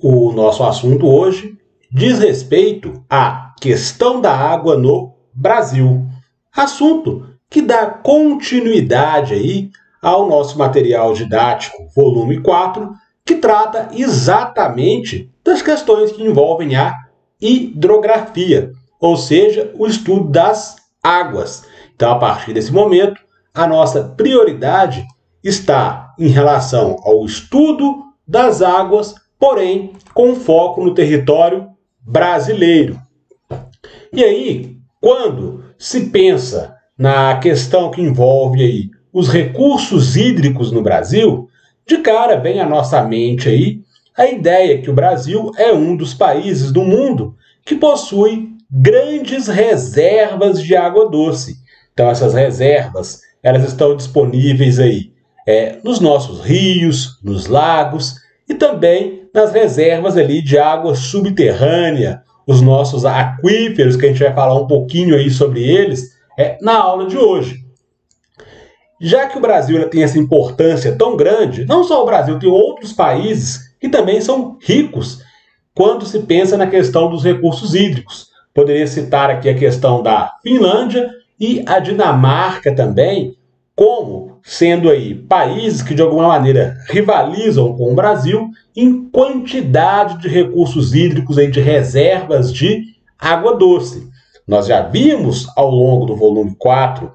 O nosso assunto hoje diz respeito à questão da água no Brasil. Assunto que dá continuidade aí ao nosso material didático, volume 4, que trata exatamente das questões que envolvem a hidrografia, ou seja, o estudo das águas. Então, a partir desse momento, a nossa prioridade está em relação ao estudo das águas, porém com foco no território brasileiro. E aí, quando se pensa na questão que envolve aí os recursos hídricos no Brasil, de cara vem à nossa mente aí a ideia que o Brasil é um dos países do mundo que possui grandes reservas de água doce. Então, essas reservas, elas estão disponíveis aí nos nossos rios, nos lagos e também nas reservas ali de água subterrânea, os nossos aquíferos, que a gente vai falar um pouquinho aí sobre eles na aula de hoje. Já que o Brasil tem essa importância tão grande, não só o Brasil, tem outros países que também são ricos quando se pensa na questão dos recursos hídricos. Poderia citar aqui a questão da Finlândia e a Dinamarca também, como sendo aí países que de alguma maneira rivalizam com o Brasil em quantidade de recursos hídricos, aí, de reservas de água doce. Nós já vimos ao longo do volume 4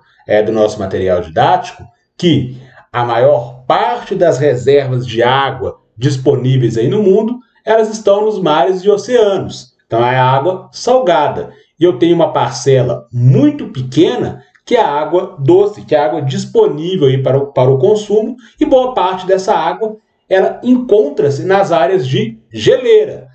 do nosso material didático que a maior parte das reservas de água disponíveis aí no mundo, elas estão nos mares e oceanos. Então é a água salgada. E eu tenho uma parcela muito pequena que é a água doce, que é a água disponível aí para o consumo, e boa parte dessa água ela encontra-se nas áreas de geleira.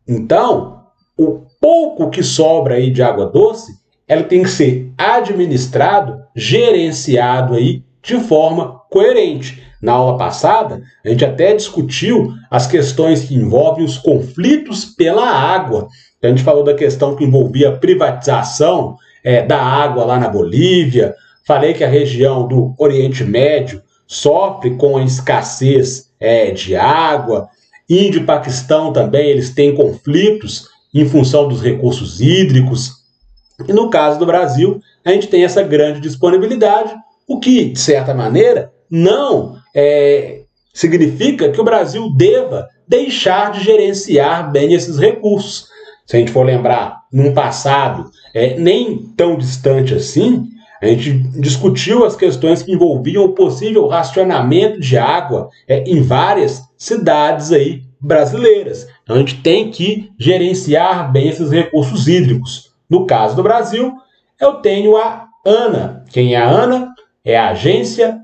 Então, o pouco que sobra aí de água doce, ela tem que ser administrado, gerenciado aí de forma coerente. Na aula passada, a gente até discutiu as questões que envolvem os conflitos pela água. A gente falou da questão que envolvia a privatização da água lá na Bolívia. Falei que a região do Oriente Médio sofre com a escassez de água. Índia e Paquistão também, eles têm conflitos em função dos recursos hídricos. E no caso do Brasil, a gente tem essa grande disponibilidade, o que, de certa maneira, não significa que o Brasil deva deixar de gerenciar bem esses recursos. Se a gente for lembrar, num passado nem tão distante assim, a gente discutiu as questões que envolviam o possível racionamento de água em várias cidades aí brasileiras. Então, a gente tem que gerenciar bem esses recursos hídricos. No caso do Brasil, eu tenho a ANA. Quem é a ANA? É a Agência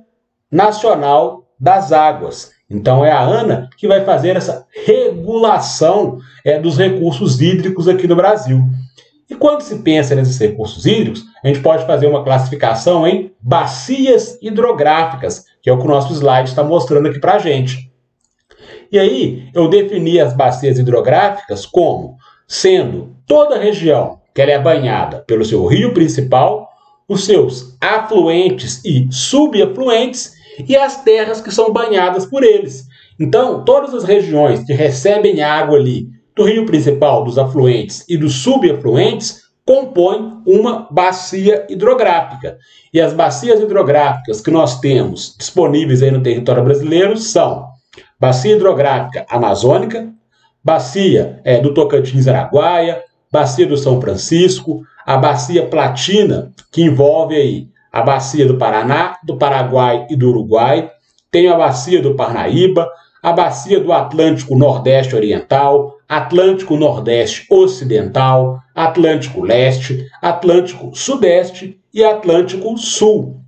Nacional das Águas. Então, é a ANA que vai fazer essa regulação dos recursos hídricos aqui no Brasil. E quando se pensa nesses recursos hídricos, a gente pode fazer uma classificação em bacias hidrográficas, que é o que o nosso slide está mostrando aqui para a gente. E aí, eu defini as bacias hidrográficas como sendo toda a região que ela é banhada pelo seu rio principal, os seus afluentes e subafluentes e as terras que são banhadas por eles. Então, todas as regiões que recebem água ali do rio principal, dos afluentes e dos subafluentes compõem uma bacia hidrográfica. E as bacias hidrográficas que nós temos disponíveis aí no território brasileiro são Bacia Hidrográfica Amazônica, Bacia do Tocantins-Araguaia, Bacia do São Francisco, a Bacia Platina, que envolve aí a Bacia do Paraná, do Paraguai e do Uruguai, tem a Bacia do Parnaíba, a Bacia do Atlântico Nordeste Oriental, Atlântico Nordeste Ocidental, Atlântico Leste, Atlântico Sudeste e Atlântico Sul.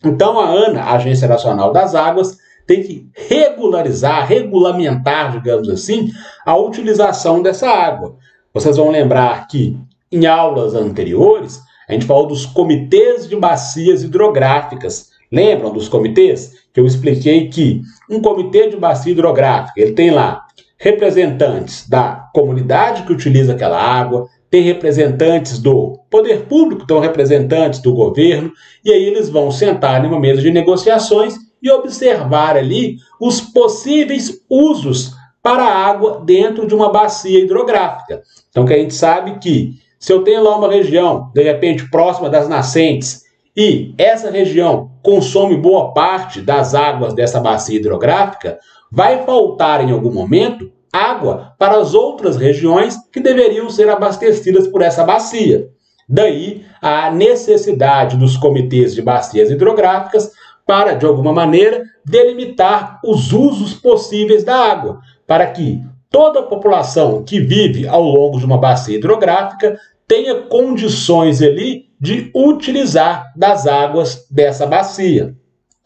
Então a ANA, a Agência Nacional das Águas, tem que regularizar, regulamentar, digamos assim, a utilização dessa água. Vocês vão lembrar que em aulas anteriores, a gente falou dos comitês de bacias hidrográficas. Lembram dos comitês? Que eu expliquei que um comitê de bacia hidrográfica, ele tem lá representantes da comunidade que utiliza aquela água, tem representantes do poder público, então representantes do governo, e aí eles vão sentar numa mesa de negociações e observar ali os possíveis usos para a água dentro de uma bacia hidrográfica. Então, que a gente sabe que se eu tenho lá uma região, de repente, próxima das nascentes, e essa região consome boa parte das águas dessa bacia hidrográfica, vai faltar em algum momento água para as outras regiões que deveriam ser abastecidas por essa bacia. Daí a necessidade dos comitês de bacias hidrográficas para, de alguma maneira, delimitar os usos possíveis da água, para que toda a população que vive ao longo de uma bacia hidrográfica tenha condições ali de utilizar das águas dessa bacia.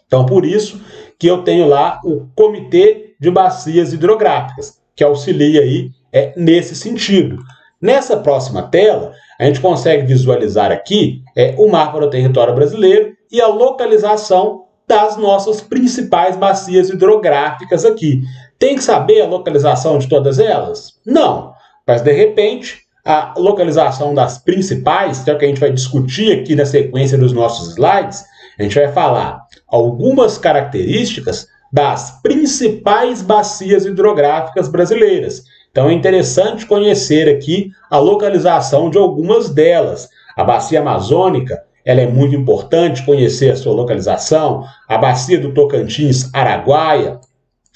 Então, por isso que eu tenho lá o Comitê de Bacias Hidrográficas, que auxilia aí nesse sentido. Nessa próxima tela, a gente consegue visualizar aqui o mapa do território brasileiro e a localização das nossas principais bacias hidrográficas aqui. Tem que saber a localização de todas elas? Não, mas de repente a localização das principais, que é o que a gente vai discutir aqui na sequência dos nossos slides, a gente vai falar algumas características das principais bacias hidrográficas brasileiras. Então é interessante conhecer aqui a localização de algumas delas. A bacia amazônica, ela é muito importante conhecer a sua localização. A bacia do Tocantins-Araguaia,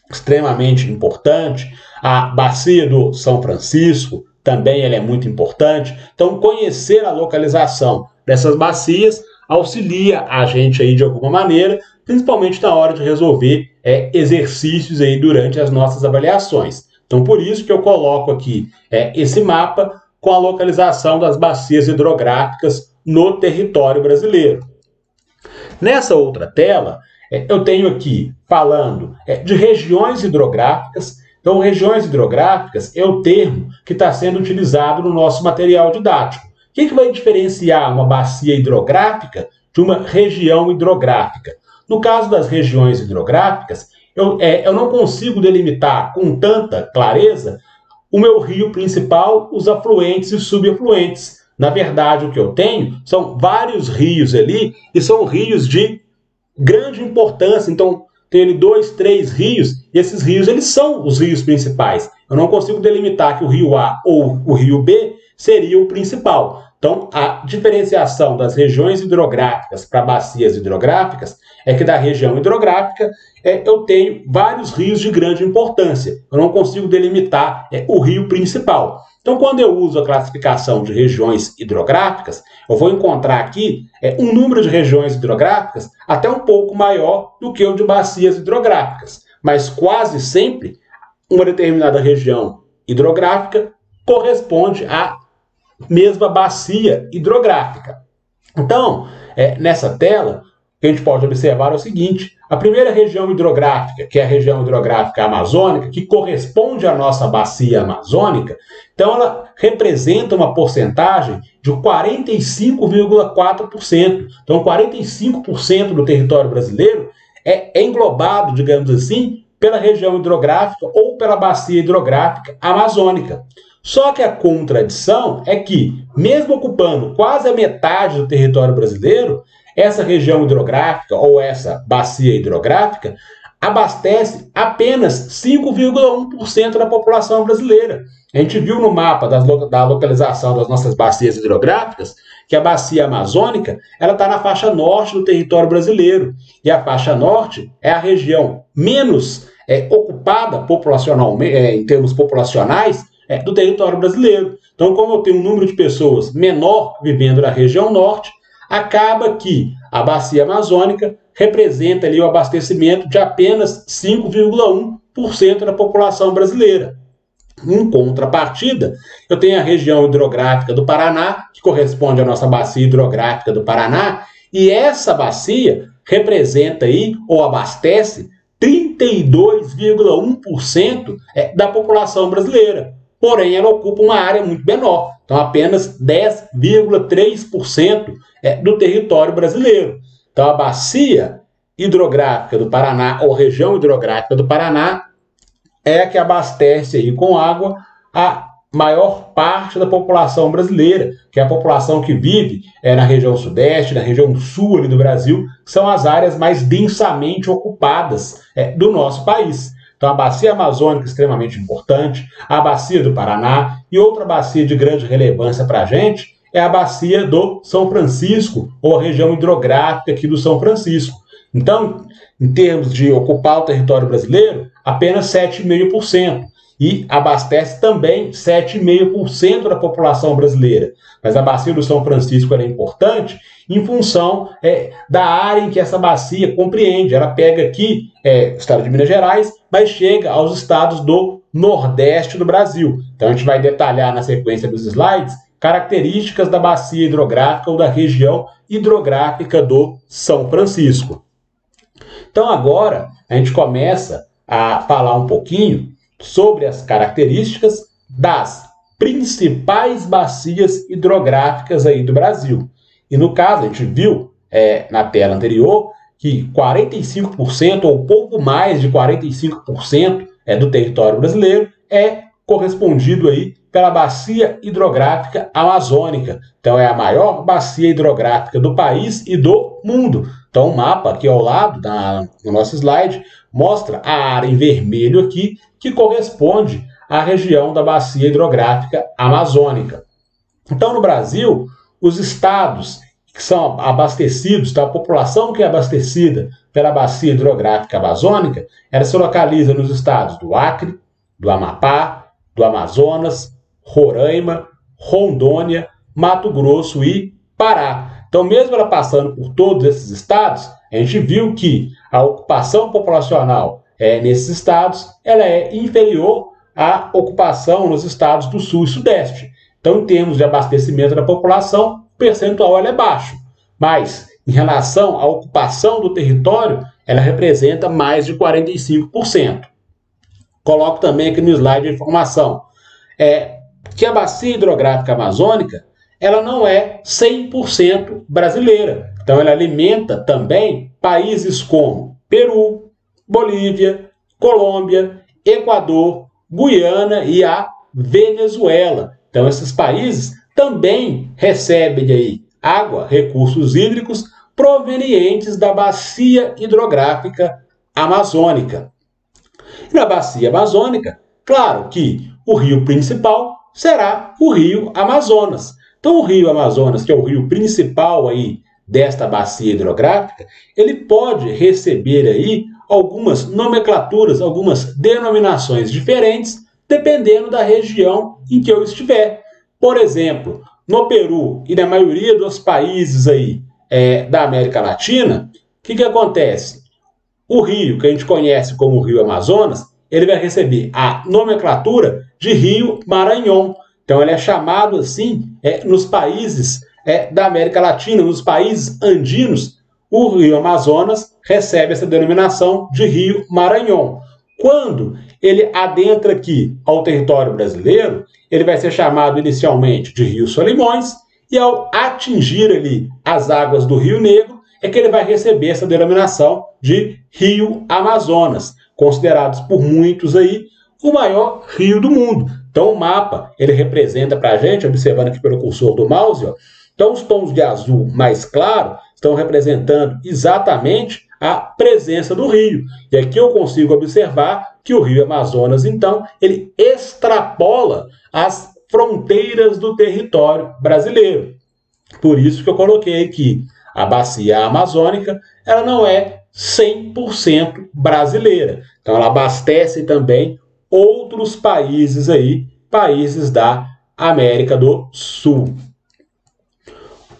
extremamente importante. A bacia do São Francisco, também ela é muito importante. Então, conhecer a localização dessas bacias auxilia a gente aí de alguma maneira, principalmente na hora de resolver exercícios aí durante as nossas avaliações. Então, por isso que eu coloco aqui esse mapa com a localização das bacias hidrográficas no território brasileiro. Nessa outra tela, eu tenho aqui falando de regiões hidrográficas. Então, regiões hidrográficas é o termo que está sendo utilizado no nosso material didático. O que vai diferenciar uma bacia hidrográfica de uma região hidrográfica? No caso das regiões hidrográficas, eu não consigo delimitar com tanta clareza o meu rio principal, os afluentes e subafluentes. Na verdade, o que eu tenho são vários rios ali, e são rios de grande importância. Então, tem ali 2, 3 rios, e esses rios eles são os rios principais. Eu não consigo delimitar que o rio A ou o rio B seria o principal. Então, a diferenciação das regiões hidrográficas para bacias hidrográficas é que da região hidrográfica eu tenho vários rios de grande importância. Eu não consigo delimitar o rio principal. Então, quando eu uso a classificação de regiões hidrográficas, eu vou encontrar aqui um número de regiões hidrográficas até um pouco maior do que o de bacias hidrográficas. Mas quase sempre, uma determinada região hidrográfica corresponde à mesma bacia hidrográfica. Então, nessa tela, o que a gente pode observar é o seguinte: a primeira região hidrográfica, que é a região hidrográfica amazônica, que corresponde à nossa bacia amazônica, então ela representa uma porcentagem de 45,4%. Então, 45% do território brasileiro é englobado, digamos assim, pela região hidrográfica ou pela bacia hidrográfica amazônica. Só que a contradição é que, mesmo ocupando quase a metade do território brasileiro, essa região hidrográfica ou essa bacia hidrográfica abastece apenas 5,1% da população brasileira. A gente viu no mapa da localização das nossas bacias hidrográficas que a bacia amazônica está na faixa norte do território brasileiro. E a faixa norte é a região menos ocupada populacionalmente, em termos populacionais, do território brasileiro. Então, como eu tenho um número de pessoas menor vivendo na região norte, acaba que a bacia amazônica representa ali o abastecimento de apenas 5,1% da população brasileira. Em contrapartida, eu tenho a região hidrográfica do Paraná, que corresponde à nossa bacia hidrográfica do Paraná, e essa bacia representa aí, ou abastece, 32,1% da população brasileira. Porém, ela ocupa uma área muito menor, então apenas 10,3% do território brasileiro. Então, a bacia hidrográfica do Paraná, ou região hidrográfica do Paraná, é a que abastece aí com água a maior parte da população brasileira, que é a população que vive na região sudeste, na região sul ali do Brasil, que são as áreas mais densamente ocupadas do nosso país. Então, a bacia amazônica é extremamente importante, a bacia do Paraná, e outra bacia de grande relevância para a gente é a bacia do São Francisco, ou a região hidrográfica aqui do São Francisco. Então, em termos de ocupar o território brasileiro, apenas 7,5%. E abastece também 7,5% da população brasileira. Mas a bacia do São Francisco é importante em função da área em que essa bacia compreende. Ela pega aqui o estado de Minas Gerais, mas chega aos estados do Nordeste do Brasil. Então a gente vai detalhar na sequência dos slides características da bacia hidrográfica ou da região hidrográfica do São Francisco. Então agora a gente começa a falar um pouquinho sobre as características das principais bacias hidrográficas aí do Brasil. E no caso, a gente viu na tela anterior que 45% ou pouco mais de 45% do território brasileiro é correspondido aí pela bacia hidrográfica amazônica. Então é a maior bacia hidrográfica do país e do mundo. Então o mapa aqui ao lado, no nosso slide, mostra a área em vermelho aqui, que corresponde à região da bacia hidrográfica amazônica. Então no Brasil, os estados que são abastecidos, a população que é abastecida pela bacia hidrográfica amazônica, ela se localiza nos estados do Acre, do Amapá, do Amazonas, Roraima, Rondônia, Mato Grosso e Pará. Então, mesmo ela passando por todos esses estados, a gente viu que a ocupação populacional nesses estados ela é inferior à ocupação nos estados do Sul e Sudeste. Então, em termos de abastecimento da população, o percentual ela é baixo. Mas, em relação à ocupação do território, ela representa mais de 45%. Coloco também aqui no slide a informação que a bacia hidrográfica amazônica ela não é 100% brasileira. Então, ela alimenta também países como Peru, Bolívia, Colômbia, Equador, Guiana e a Venezuela. Então, esses países também recebem aí água, recursos hídricos provenientes da bacia hidrográfica amazônica. E na bacia amazônica, claro que o rio principal será o rio Amazonas. Então, o rio Amazonas, que é o rio principal aí desta bacia hidrográfica, ele pode receber aí algumas nomenclaturas, algumas denominações diferentes, dependendo da região em que eu estiver. Por exemplo, no Peru e na maioria dos países aí da América Latina, o que acontece? O rio, que a gente conhece como o rio Amazonas, ele vai receber a nomenclatura de rio Maranhão. Então, ele é chamado assim nos países da América Latina, nos países andinos, o rio Amazonas recebe essa denominação de rio Maranhão. Quando ele adentra aqui ao território brasileiro, ele vai ser chamado inicialmente de rio Solimões, e ao atingir ali as águas do Rio Negro, é que ele vai receber essa denominação de rio Amazonas, considerados por muitos aí o maior rio do mundo. Então, o mapa, ele representa para a gente, observando aqui pelo cursor do mouse, então os tons de azul mais claro estão representando exatamente a presença do rio. E aqui eu consigo observar que o rio Amazonas, então, ele extrapola as fronteiras do território brasileiro. Por isso que eu coloquei aqui a bacia amazônica, ela não é 100% brasileira. Então, ela abastece também outros países aí, países da América do Sul.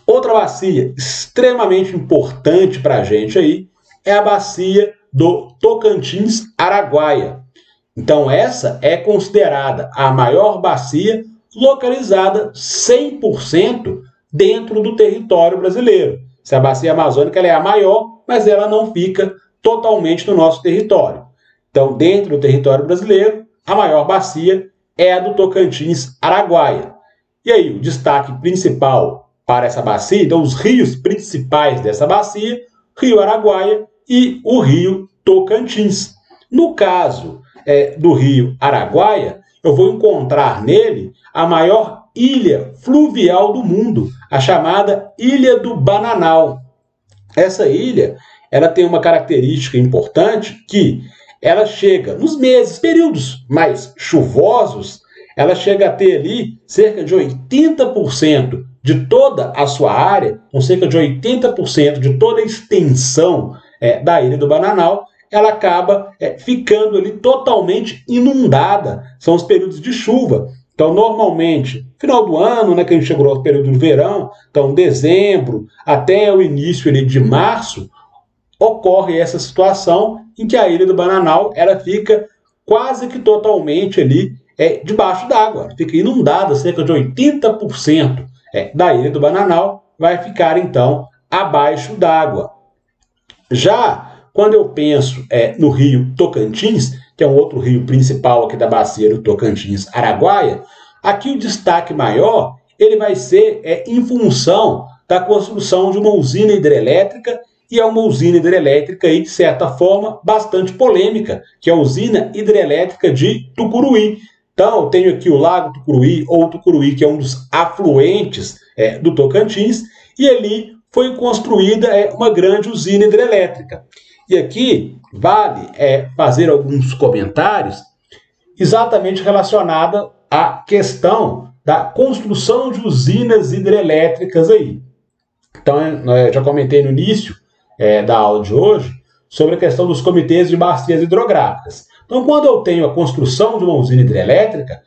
Outra bacia extremamente importante para a gente aí é a bacia do Tocantins-Araguaia. Então, essa é considerada a maior bacia localizada 100% dentro do território brasileiro. Se a bacia amazônica ela é a maior, mas ela não fica totalmente no nosso território. Então, dentro do território brasileiro, a maior bacia é a do Tocantins-Araguaia. E aí, o destaque principal para essa bacia, então os rios principais dessa bacia, Rio Araguaia e o Rio Tocantins. No caso do Rio Araguaia, eu vou encontrar nele a maior ilha fluvial do mundo, a chamada Ilha do Bananal. Essa ilha ela tem uma característica importante que ela chega, nos períodos mais chuvosos, ela chega a ter ali cerca de 80% de toda a sua área, com cerca de 80% de toda a extensão da Ilha do Bananal, ela acaba ficando ali totalmente inundada. São os períodos de chuva. Então, normalmente, final do ano, né, que a gente chegou ao período do verão, então dezembro até o início ali de março, ocorre essa situação em que a Ilha do Bananal ela fica quase que totalmente ali debaixo d'água. Fica inundada, cerca de 80% da Ilha do Bananal vai ficar, então, abaixo d'água. Já quando eu penso no rio Tocantins, que é um outro rio principal aqui da bacia do Tocantins-Araguaia, aqui o destaque maior ele vai ser em função da construção de uma usina hidrelétrica, e é uma usina hidrelétrica aí, de certa forma, bastante polêmica, que é a usina hidrelétrica de Tucuruí. Então, eu tenho aqui o Lago Tucuruí, ou Tucuruí, que é um dos afluentes do Tocantins, e ali foi construída uma grande usina hidrelétrica. E aqui vale fazer alguns comentários exatamente relacionados à questão da construção de usinas hidrelétricas aí. Então, eu já comentei no início da aula de hoje sobre a questão dos comitês de bacias hidrográficas. Então, quando eu tenho a construção de uma usina hidrelétrica,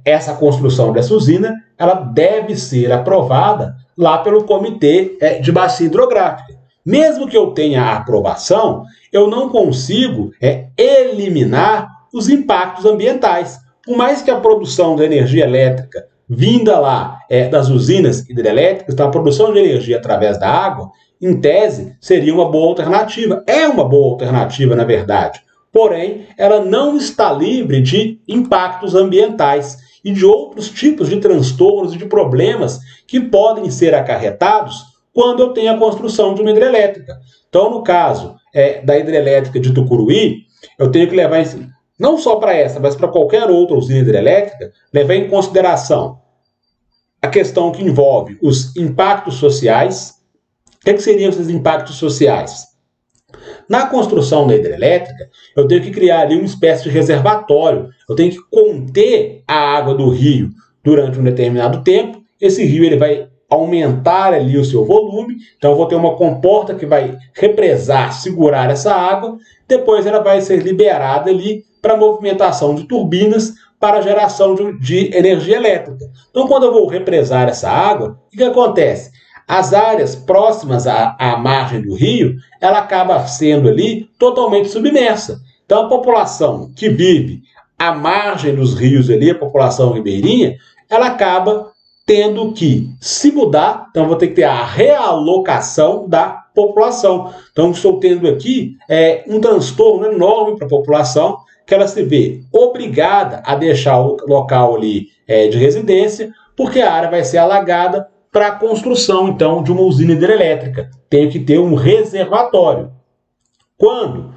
essa construção dessa usina ela deve ser aprovada lá pelo comitê de bacia hidrográfica. Mesmo que eu tenha a aprovação, eu não consigo eliminar os impactos ambientais. Por mais que a produção de energia elétrica vinda lá das usinas hidrelétricas, então a produção de energia através da água, em tese, seria uma boa alternativa. É uma boa alternativa, na verdade. Porém, ela não está livre de impactos ambientais e de outros tipos de transtornos e de problemas que podem ser acarretados quando eu tenho a construção de uma hidrelétrica. Então, no caso da hidrelétrica de Tucuruí, eu tenho que levar, não só para essa, mas para qualquer outra usina hidrelétrica, levar em consideração a questão que envolve os impactos sociais. O que seriam esses impactos sociais? Na construção da hidrelétrica, eu tenho que criar ali uma espécie de reservatório. Eu tenho que conter a água do rio durante um determinado tempo. Esse rio ele vai aumentar ali o seu volume. Então, eu vou ter uma comporta que vai represar, segurar essa água. Depois, ela vai ser liberada ali para movimentação de turbinas para a geração de energia elétrica. Então, quando eu vou represar essa água, o que acontece? As áreas próximas à margem do rio, ela acaba sendo ali totalmente submersa. Então, a população que vive à margem dos rios ali, a população ribeirinha, ela acaba tendo que se mudar. Então, vou ter que ter a realocação da população. Então, estou tendo aqui um transtorno enorme para a população, que ela se vê obrigada a deixar o local ali de residência, porque a área vai ser alagada para a construção, então, de uma usina hidrelétrica. Tenho que ter um reservatório. Quando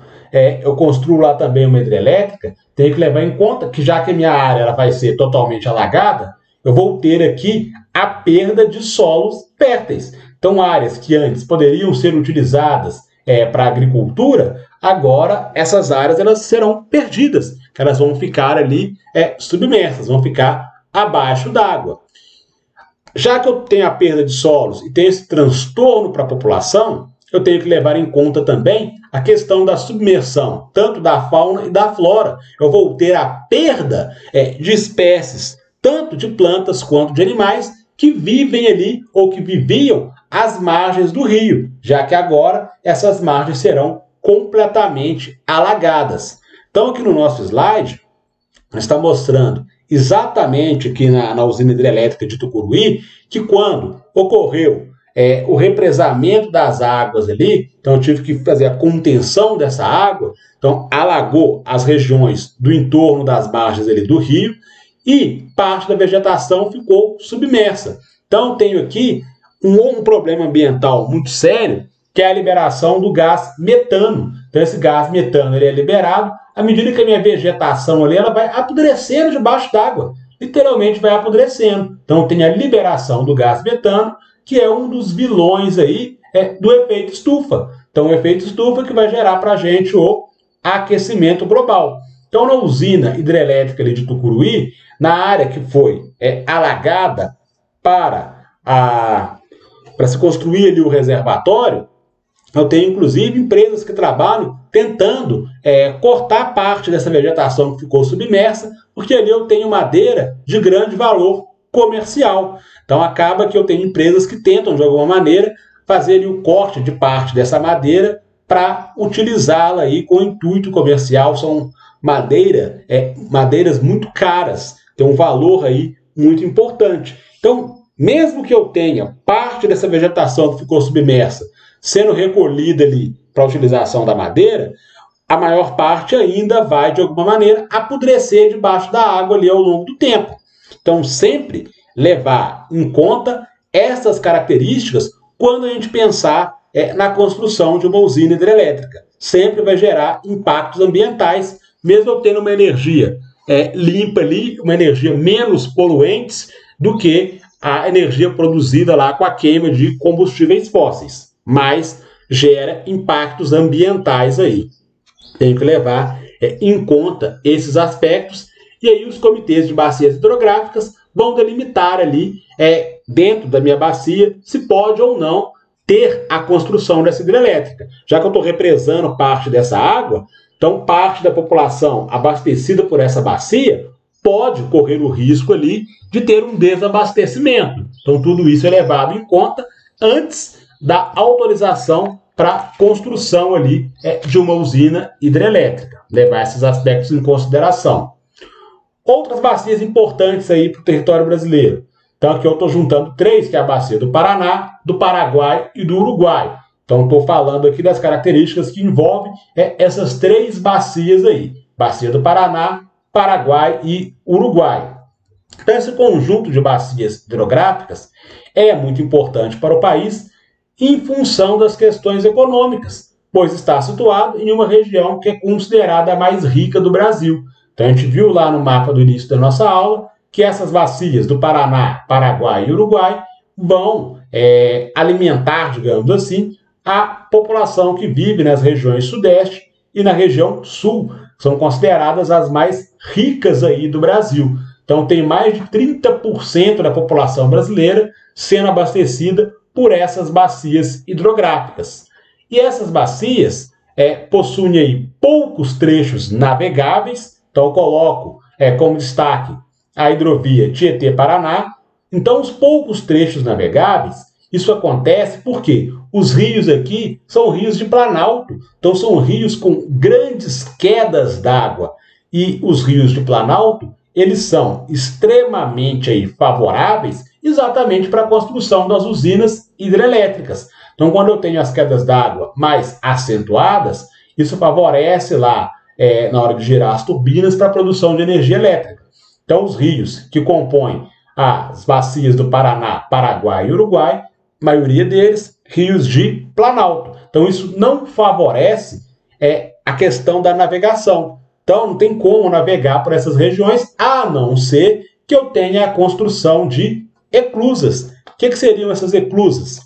eu construo lá também uma hidrelétrica, tenho que levar em conta que, já que a minha área ela vai ser totalmente alagada, eu vou ter aqui a perda de solos férteis. Então, áreas que antes poderiam ser utilizadas para a agricultura, agora essas áreas elas serão perdidas. Elas vão ficar ali submersas, vão ficar abaixo d'água. Já que eu tenho a perda de solos e tenho esse transtorno para a população, eu tenho que levar em conta também a questão da submersão, tanto da fauna e da flora. Eu vou ter a perda de espécies, tanto de plantas quanto de animais, que vivem ali ou que viviam às margens do rio, já que agora essas margens serão completamente alagadas. Então, aqui no nosso slide, está mostrando exatamente aqui na usina hidrelétrica de Tucuruí, que quando ocorreu o represamento das águas ali, então eu tive que fazer a contenção dessa água, então alagou as regiões do entorno das margens ali do rio, e parte da vegetação ficou submersa. Então tenho aqui um problema ambiental muito sério, que é a liberação do gás metano. Então esse gás metano ele é liberado à medida que a minha vegetação ali ela vai apodrecendo debaixo d'água. Literalmente vai apodrecendo. Então tem a liberação do gás metano, que é um dos vilões aí do efeito estufa. Então o efeito estufa que vai gerar para a gente o aquecimento global. Então, na usina hidrelétrica ali de Tucuruí, na área que foi alagada para se construir ali o reservatório, eu tenho, inclusive, empresas que trabalham tentando cortar parte dessa vegetação que ficou submersa, porque ali eu tenho madeira de grande valor comercial. Então, acaba que eu tenho empresas que tentam, de alguma maneira, fazer ali o corte de parte dessa madeira para utilizá-la aí com intuito comercial. São madeiras muito caras, tem um valor aí muito importante. Então, mesmo que eu tenha parte dessa vegetação que ficou submersa sendo recolhida ali para a utilização da madeira, a maior parte ainda vai, de alguma maneira, apodrecer debaixo da água ali ao longo do tempo. Então, sempre levar em conta essas características quando a gente pensar na construção de uma usina hidrelétrica. Sempre vai gerar impactos ambientais, mesmo eu tendo uma energia limpa ali, uma energia menos poluente do que a energia produzida lá com a queima de combustíveis fósseis, mas gera impactos ambientais aí. Tem que levar em conta esses aspectos, e aí os comitês de bacias hidrográficas vão delimitar ali, dentro da minha bacia, se pode ou não ter a construção dessa hidrelétrica. Já que eu estou represando parte dessa água, então parte da população abastecida por essa bacia pode correr o risco ali de ter um desabastecimento. Então tudo isso é levado em conta antes da autorização para construção ali de uma usina hidrelétrica. Levar esses aspectos em consideração. Outras bacias importantes aí para o território brasileiro. Então aqui eu estou juntando três, que é a bacia do Paraná, do Paraguai e do Uruguai. Então estou falando aqui das características que envolvem essas três bacias aí. Bacia do Paraná, Paraguai e Uruguai. Então esse conjunto de bacias hidrográficas é muito importante para o país em função das questões econômicas, pois está situado em uma região que é considerada a mais rica do Brasil. Então a gente viu lá no mapa do início da nossa aula que essas bacias do Paraná, Paraguai e Uruguai vão alimentar, digamos assim, a população que vive nas regiões sudeste e na região sul. São consideradas as mais ricas aí do Brasil. Então tem mais de 30% da população brasileira sendo abastecida por essas bacias hidrográficas. E essas bacias possuem aí poucos trechos navegáveis. Então eu coloco como destaque a hidrovia Tietê-Paraná. Então os poucos trechos navegáveis, isso acontece porque os rios aqui são rios de planalto. Então são rios com grandes quedas d'água. E os rios de planalto, eles são extremamente aí favoráveis exatamente para a construção das usinas hidrelétricas. Então, quando eu tenho as quedas d'água mais acentuadas, isso favorece lá, na hora de girar as turbinas, para a produção de energia elétrica. Então, os rios que compõem as bacias do Paraná, Paraguai e Uruguai, a maioria deles, rios de planalto. Então, isso não favorece a questão da navegação. Então, não tem como navegar por essas regiões, a não ser que eu tenha a construção de eclusas. O que seriam essas eclusas?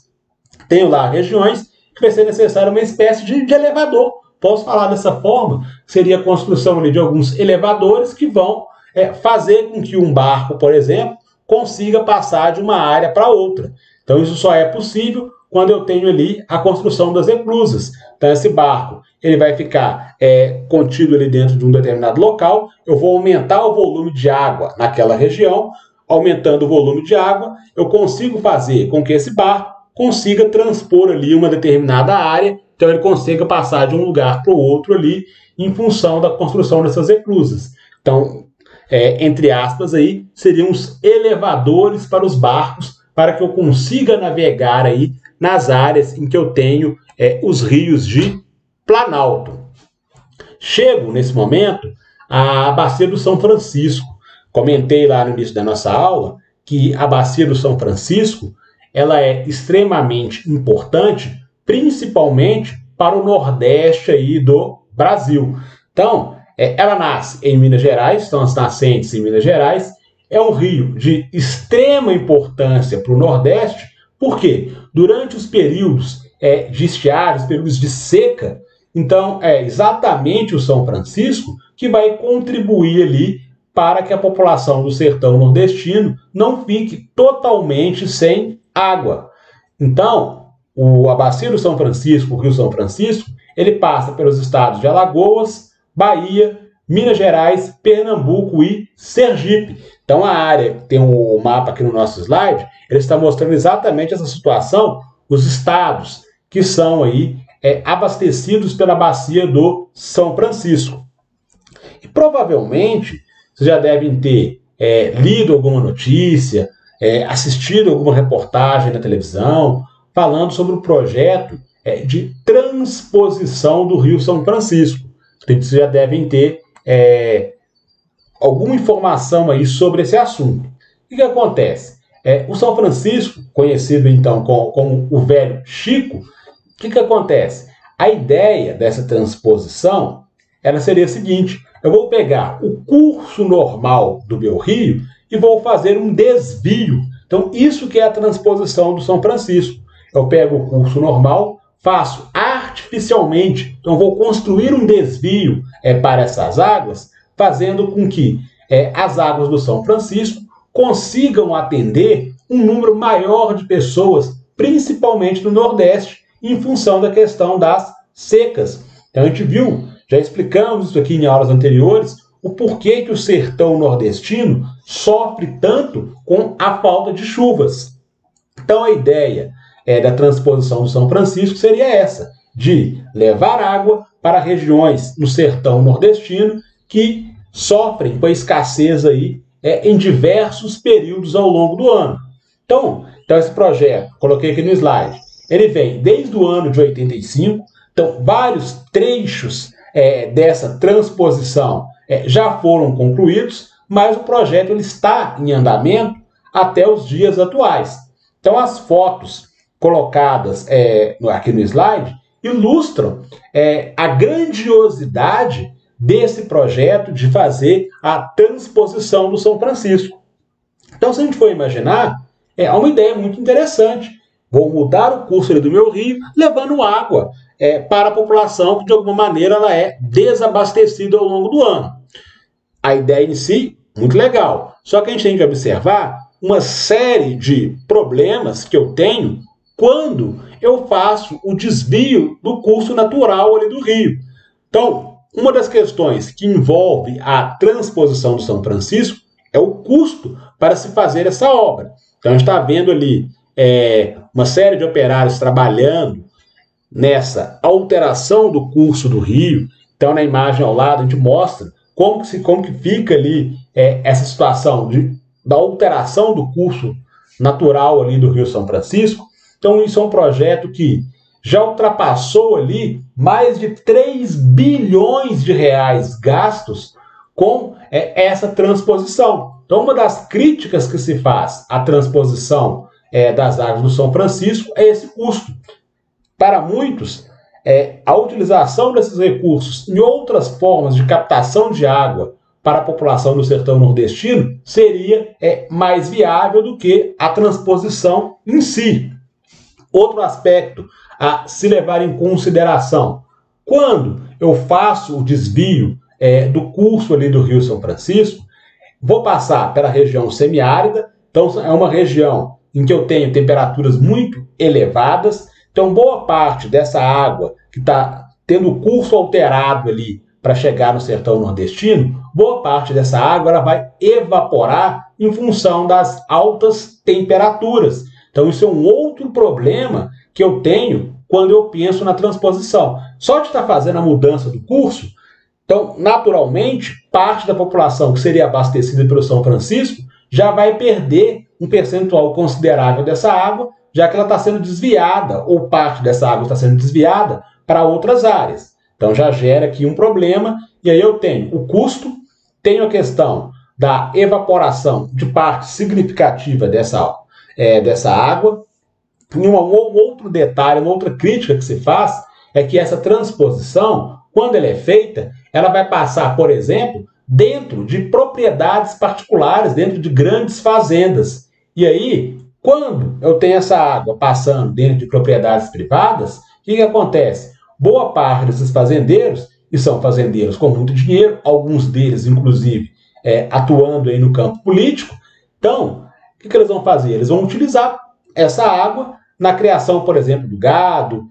Tenho lá regiões que vai ser necessário uma espécie de elevador. Posso falar dessa forma? Seria a construção ali de alguns elevadores que vão fazer com que um barco, por exemplo, consiga passar de uma área para outra. Então, isso só é possível quando eu tenho ali a construção das eclusas. Então, esse barco ele vai ficar contido ali dentro de um determinado local. Eu vou aumentar o volume de água naquela região. Aumentando o volume de água, eu consigo fazer com que esse barco consiga transpor ali uma determinada área. Então, ele consiga passar de um lugar para o outro ali em função da construção dessas eclusas. Então, entre aspas, aí, seriam os elevadores para os barcos para que eu consiga navegar aí nas áreas em que eu tenho os rios de planalto. Chego, nesse momento, à bacia do São Francisco. Comentei lá no início da nossa aula que a bacia do São Francisco ela é extremamente importante, principalmente para o nordeste aí do Brasil. Então, ela nasce em Minas Gerais, são as nascentes em Minas Gerais. É um rio de extrema importância para o Nordeste, porque durante os períodos de estiagem, os períodos de seca, Então, é exatamente o São Francisco que vai contribuir ali para que a população do sertão nordestino não fique totalmente sem água. Então, a bacia do São Francisco, o Rio São Francisco, ele passa pelos estados de Alagoas, Bahia, Minas Gerais, Pernambuco e Sergipe. Então, a área, tem um mapa aqui no nosso slide, ele está mostrando exatamente essa situação, os estados que são aí abastecidos pela bacia do São Francisco. E provavelmente vocês já devem ter lido alguma notícia, assistido alguma reportagem na televisão, falando sobre o projeto de transposição do Rio São Francisco. Vocês já devem ter alguma informação aí sobre esse assunto. O que acontece? O São Francisco, conhecido então como o Velho Chico, o que acontece? A ideia dessa transposição ela seria a seguinte: eu vou pegar o curso normal do meu rio e vou fazer um desvio. Então, isso que é a transposição do São Francisco. Eu pego o curso normal, faço artificialmente, então vou construir um desvio para essas águas, fazendo com que as águas do São Francisco consigam atender um número maior de pessoas, principalmente no Nordeste, em função da questão das secas. Então a gente viu, já explicamos isso aqui em aulas anteriores, o porquê que o sertão nordestino sofre tanto com a falta de chuvas. Então a ideia da transposição do São Francisco seria essa, de levar água para regiões no sertão nordestino que sofrem com a escassez aí, em diversos períodos ao longo do ano. Então esse projeto, coloquei aqui no slide, ele vem desde o ano de 85, então vários trechos dessa transposição já foram concluídos, mas o projeto ele está em andamento até os dias atuais. Então as fotos colocadas aqui no slide ilustram a grandiosidade desse projeto de fazer a transposição do São Francisco. Então, se a gente for imaginar, é uma ideia muito interessante. Vou mudar o curso do meu rio, levando água para a população que, de alguma maneira, ela é desabastecida ao longo do ano. A ideia em si, muito legal. Só que a gente tem que observar uma série de problemas que eu tenho quando eu faço o desvio do curso natural ali do rio. Então, uma das questões que envolve a transposição do São Francisco é o custo para se fazer essa obra. Então, a gente está vendo ali uma série de operários trabalhando nessa alteração do curso do rio. Então, na imagem ao lado, a gente mostra como que fica ali essa situação da alteração do curso natural ali do Rio São Francisco. Então, isso é um projeto que já ultrapassou ali mais de 3 bilhões de reais gastos com essa transposição. Então, uma das críticas que se faz à transposição das águas do São Francisco é esse custo. Para muitos, a utilização desses recursos em outras formas de captação de água para a população do sertão nordestino seria mais viável do que a transposição em si. Outro aspecto a se levar em consideração: quando eu faço o desvio do curso ali do Rio São Francisco, vou passar pela região semiárida, então é uma região em que eu tenho temperaturas muito elevadas, então boa parte dessa água que está tendo o curso alterado ali para chegar no sertão nordestino, boa parte dessa água ela vai evaporar em função das altas temperaturas. Então isso é um outro problema que eu tenho quando eu penso na transposição. Só de estar fazendo a mudança do curso, então naturalmente parte da população que seria abastecida pelo São Francisco já vai perder um percentual considerável dessa água, já que ela está sendo desviada, ou parte dessa água está sendo desviada para outras áreas. Então já gera aqui um problema, e aí eu tenho o custo, tenho a questão da evaporação de parte significativa dessa água. E um outro detalhe, uma outra crítica que se faz é que essa transposição, quando ela é feita, ela vai passar, por exemplo, dentro de propriedades particulares, dentro de grandes fazendas. E aí, quando eu tenho essa água passando dentro de propriedades privadas, o que acontece? boa parte desses fazendeiros, e são fazendeiros com muito dinheiro, alguns deles, inclusive, atuando aí no campo político. Então, o que eles vão fazer? Eles vão utilizar essa água na criação, por exemplo, do gado,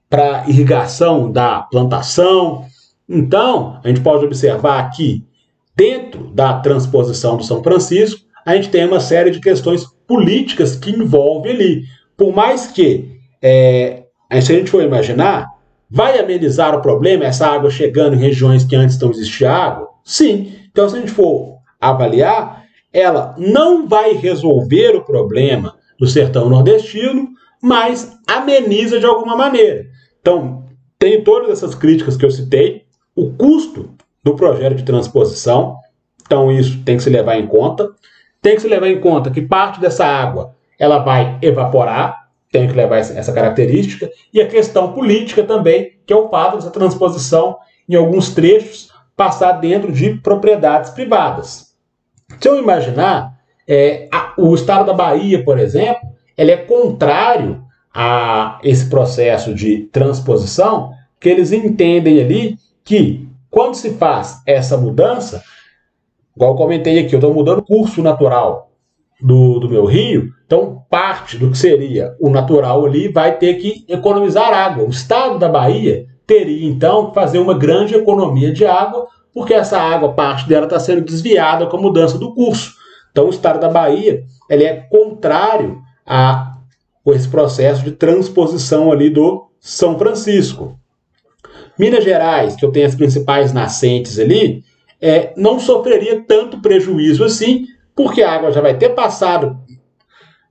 para irrigação da plantação. Então, a gente pode observar que, dentro da transposição do São Francisco, a gente tem uma série de questões políticas que envolvem ali. Por mais que, se a gente for imaginar, vai amenizar o problema essa água chegando em regiões que antes não existia água? Sim. Então, se a gente for avaliar, ela não vai resolver o problema do sertão nordestino, mas ameniza de alguma maneira. Então, tem todas essas críticas que eu citei, o custo do projeto de transposição, então isso tem que se levar em conta. Tem que se levar em conta que parte dessa água ela vai evaporar, tem que levar essa característica, e a questão política também, que é o fato dessa transposição, em alguns trechos, passar dentro de propriedades privadas. Se eu imaginar, o estado da Bahia, por exemplo, ele é contrário a esse processo de transposição, que eles entendem ali que, quando se faz essa mudança, igual eu comentei aqui, eu estou mudando o curso natural do meu rio, então parte do que seria o natural ali vai ter que economizar água. O estado da Bahia teria, então, que fazer uma grande economia de água, porque essa água, parte dela está sendo desviada com a mudança do curso. Então, o estado da Bahia ele é contrário a esse processo de transposição ali do São Francisco. Minas Gerais, que eu tenho as principais nascentes ali, não sofreria tanto prejuízo assim, porque a água já vai ter passado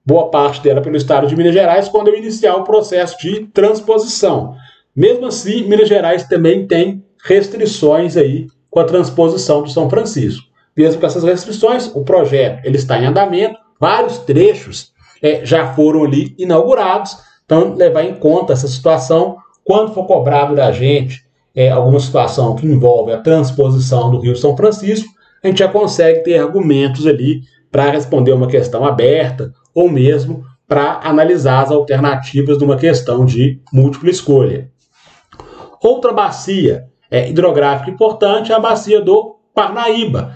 boa parte dela pelo estado de Minas Gerais quando eu iniciar o processo de transposição. Mesmo assim, Minas Gerais também tem restrições aí com a transposição do São Francisco. Mesmo com essas restrições, o projeto ele está em andamento, vários trechos já foram ali inaugurados, então levar em conta essa situação quando for cobrado da gente alguma situação que envolve a transposição do Rio São Francisco, a gente já consegue ter argumentos ali para responder uma questão aberta ou mesmo para analisar as alternativas de uma questão de múltipla escolha. Outra bacia hidrográfica importante é a bacia do Parnaíba.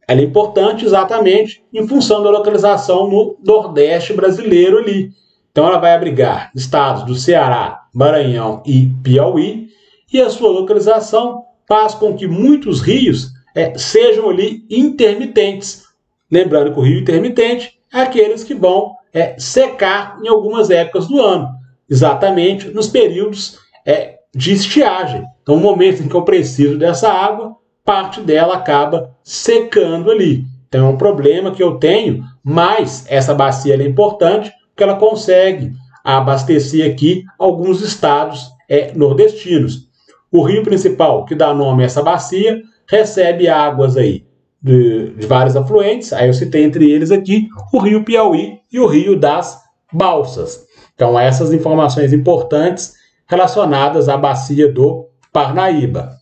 Ela é importante exatamente em função da localização no Nordeste brasileiro ali. Então ela vai abrigar estados do Ceará, Maranhão e Piauí, e a sua localização faz com que muitos rios sejam ali intermitentes. Lembrando que o rio intermitente é aqueles que vão secar em algumas épocas do ano, exatamente nos períodos de estiagem. Então, no momento em que eu preciso dessa água, parte dela acaba secando ali. Então, é um problema que eu tenho, mas essa bacia é importante porque ela consegue abastecer aqui alguns estados nordestinos. O rio principal, que dá nome a essa bacia, recebe águas aí de vários afluentes. Aí eu citei entre eles aqui o rio Piauí e o rio das Balsas. Então, essas informações importantes relacionadas à bacia do Parnaíba.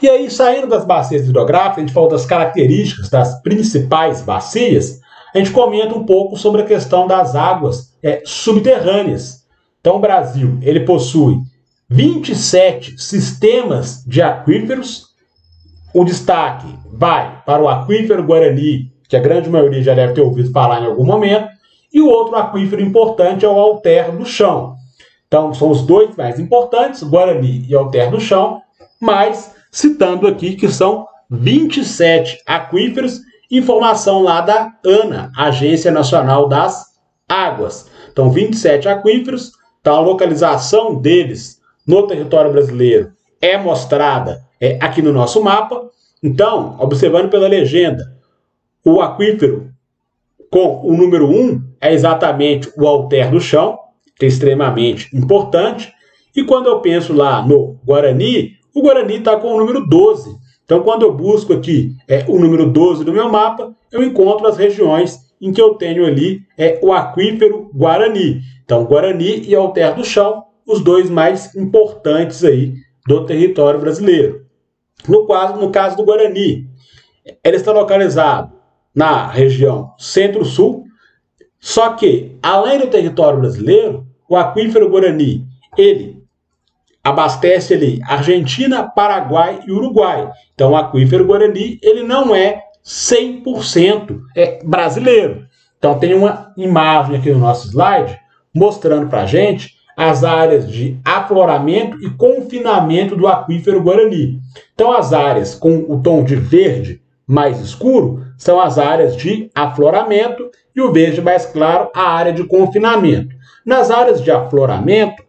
E aí, saindo das bacias hidrográficas, a gente falou das características das principais bacias, a gente comenta um pouco sobre a questão das águas subterrâneas. Então, o Brasil ele possui 27 sistemas de aquíferos. O destaque vai para o aquífero Guarani, que a grande maioria já deve ter ouvido falar em algum momento, e o outro aquífero importante é o Alter do Chão. Então, são os dois mais importantes, Guarani e Alter do Chão, mas citando aqui que são 27 aquíferos, informação lá da ANA, Agência Nacional das Águas. Então, 27 aquíferos, então a localização deles no território brasileiro é mostrada aqui no nosso mapa. Então, observando pela legenda, o aquífero com o número 1 é exatamente o Alter do Chão, que é extremamente importante. E quando eu penso lá no Guarani, o Guarani está com o número 12. Então, quando eu busco aqui o número 12 do meu mapa, eu encontro as regiões em que eu tenho ali o aquífero Guarani. Então, Guarani e Alter do Chão, os dois mais importantes aí do território brasileiro. No caso do Guarani, ele está localizado na região centro-sul, só que, além do território brasileiro, o aquífero Guarani, ele abastece ali Argentina, Paraguai e Uruguai. Então o aquífero Guarani ele não é 100% brasileiro. Então tem uma imagem aqui no nosso slide mostrando para a gente as áreas de afloramento e confinamento do aquífero Guarani. Então as áreas com o tom de verde mais escuro são as áreas de afloramento e o verde mais claro a área de confinamento. Nas áreas de afloramento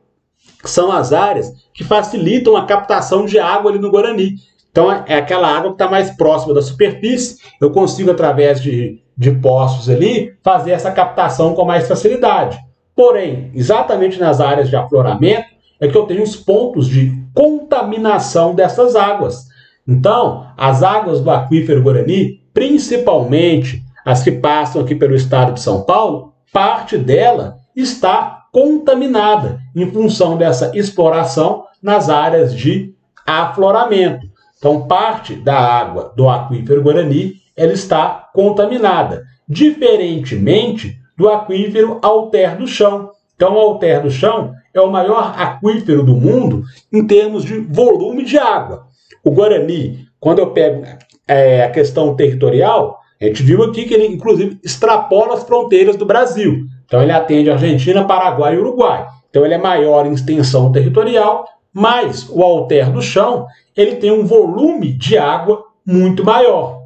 são as áreas que facilitam a captação de água ali no Guarani. Então é aquela água que está mais próxima da superfície, eu consigo através de poços ali fazer essa captação com mais facilidade. Porém, exatamente nas áreas de afloramento é que eu tenho os pontos de contaminação dessas águas. Então, as águas do aquífero Guarani, principalmente as que passam aqui pelo estado de São Paulo, parte dela está contaminada em função dessa exploração nas áreas de afloramento. Então, parte da água do aquífero Guarani ela está contaminada, diferentemente do aquífero Alter do Chão. Então, o Alter do Chão é o maior aquífero do mundo em termos de volume de água. O Guarani, quando eu pego a questão territorial, a gente viu aqui que ele, inclusive, extrapola as fronteiras do Brasil. Então, ele atende Argentina, Paraguai e Uruguai. Então, ele é maior em extensão territorial, mas o Alter do Chão ele tem um volume de água muito maior.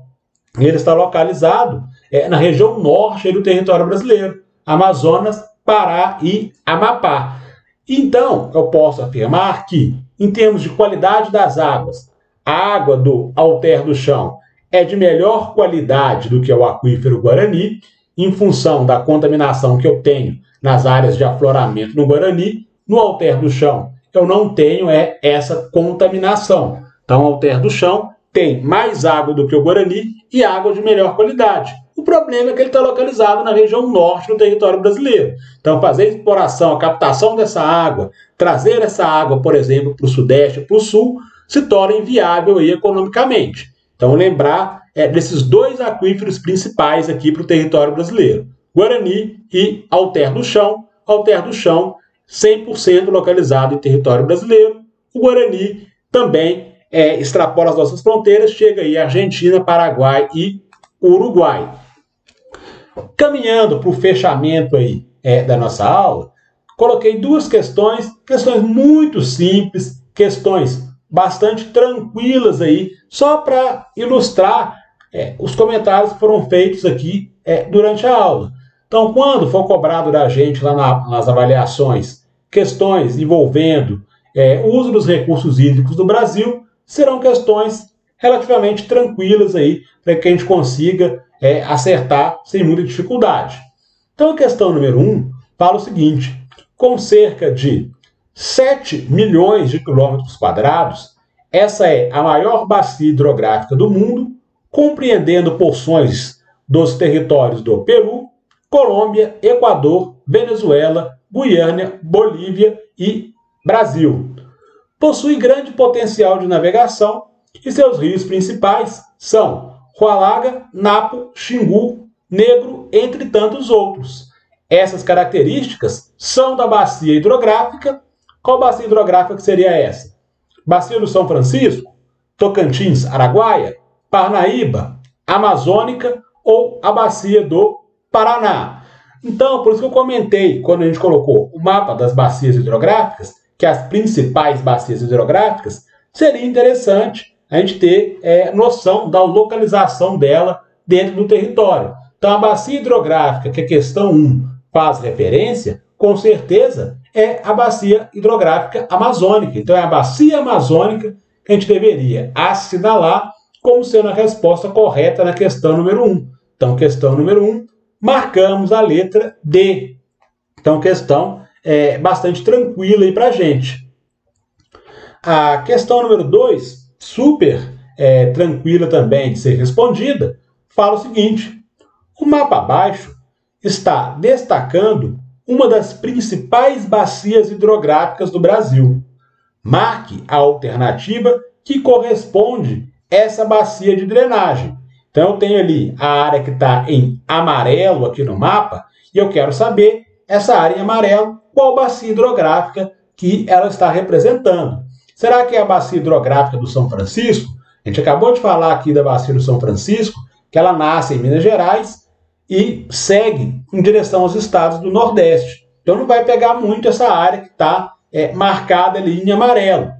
Ele está localizado na região norte do território brasileiro, Amazonas, Pará e Amapá. Então, eu posso afirmar que, em termos de qualidade das águas, a água do Alter do Chão é de melhor qualidade do que o aquífero Guarani, em função da contaminação que eu tenho nas áreas de afloramento no Guarani. No Alter do Chão, eu não tenho essa contaminação. Então, o Alter do Chão tem mais água do que o Guarani e água de melhor qualidade. O problema é que ele está localizado na região norte do território brasileiro. Então, fazer a exploração, a captação dessa água, trazer essa água, por exemplo, para o sudeste, para o sul, se torna inviável aí economicamente. Então, lembrar desses dois aquíferos principais aqui para o território brasileiro. Guarani e Alter do Chão. Alter do Chão, 100% localizado em território brasileiro. O Guarani também extrapola as nossas fronteiras, chega aí Argentina, Paraguai e Uruguai. Caminhando para o fechamento aí da nossa aula, coloquei duas questões muito simples, questões bastante tranquilas aí, só para ilustrar os comentários que foram feitos aqui durante a aula. Então, quando for cobrado da gente lá nas avaliações questões envolvendo o uso dos recursos hídricos do Brasil, serão questões relativamente tranquilas aí, para que a gente consiga acertar sem muita dificuldade. Então, a questão número 1 fala o seguinte: com cerca de 7 milhões de quilômetros quadrados, essa é a maior bacia hidrográfica do mundo, compreendendo porções dos territórios do Peru, Colômbia, Equador, Venezuela, Guiana, Bolívia e Brasil. Possui grande potencial de navegação e seus rios principais são Huallaga, Napo, Xingu, Negro, entre tantos outros. Essas características são da bacia hidrográfica. Qual bacia hidrográfica que seria essa? Bacia do São Francisco, Tocantins, Araguaia, Parnaíba, Amazônica ou a bacia do Paraná. Então, por isso que eu comentei, quando a gente colocou o mapa das bacias hidrográficas, que as principais bacias hidrográficas, seria interessante a gente ter noção da localização dela dentro do território. Então, a bacia hidrográfica, que a questão 1 faz referência, com certeza é a bacia hidrográfica amazônica. Então, é a bacia amazônica que a gente deveria assinalar como sendo a resposta correta na questão número 1. Então, questão número 1, marcamos a letra D. Então, questão bastante tranquila aí para a gente. A questão número 2, super tranquila também de ser respondida, fala o seguinte: o mapa abaixo está destacando uma das principais bacias hidrográficas do Brasil. Marque a alternativa que corresponde a essa bacia de drenagem. Então, eu tenho ali a área que está em amarelo aqui no mapa, e eu quero saber, essa área em amarelo, qual bacia hidrográfica que ela está representando. Será que é a bacia hidrográfica do São Francisco? A gente acabou de falar aqui da bacia do São Francisco, que ela nasce em Minas Gerais e segue em direção aos estados do Nordeste. Então não vai pegar muito essa área que está marcada ali em amarelo.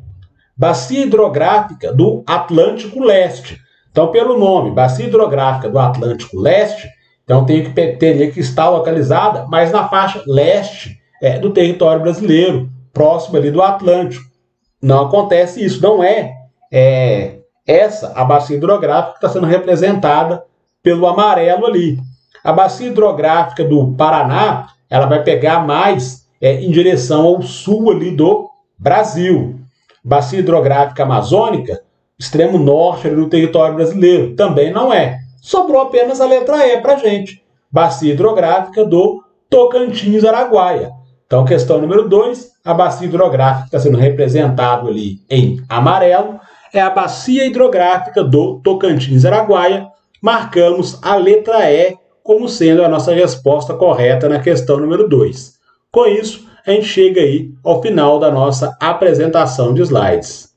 Bacia hidrográfica do Atlântico Leste. Então, pelo nome, bacia hidrográfica do Atlântico Leste, então teria que estar localizada mais na faixa leste do território brasileiro, próximo ali do Atlântico. Não acontece isso, não é essa a bacia hidrográfica que está sendo representada pelo amarelo ali. A bacia hidrográfica do Paraná, ela vai pegar mais em direção ao sul ali do Brasil. Bacia hidrográfica amazônica, extremo norte ali do território brasileiro, também não é. Sobrou apenas a letra E para a gente. Bacia hidrográfica do Tocantins-Araguaia. Então, questão número 2, a bacia hidrográfica que está sendo representado ali em amarelo é a bacia hidrográfica do Tocantins-Araguaia. Marcamos a letra E como sendo a nossa resposta correta na questão número 2. Com isso, a gente chega aí ao final da nossa apresentação de slides.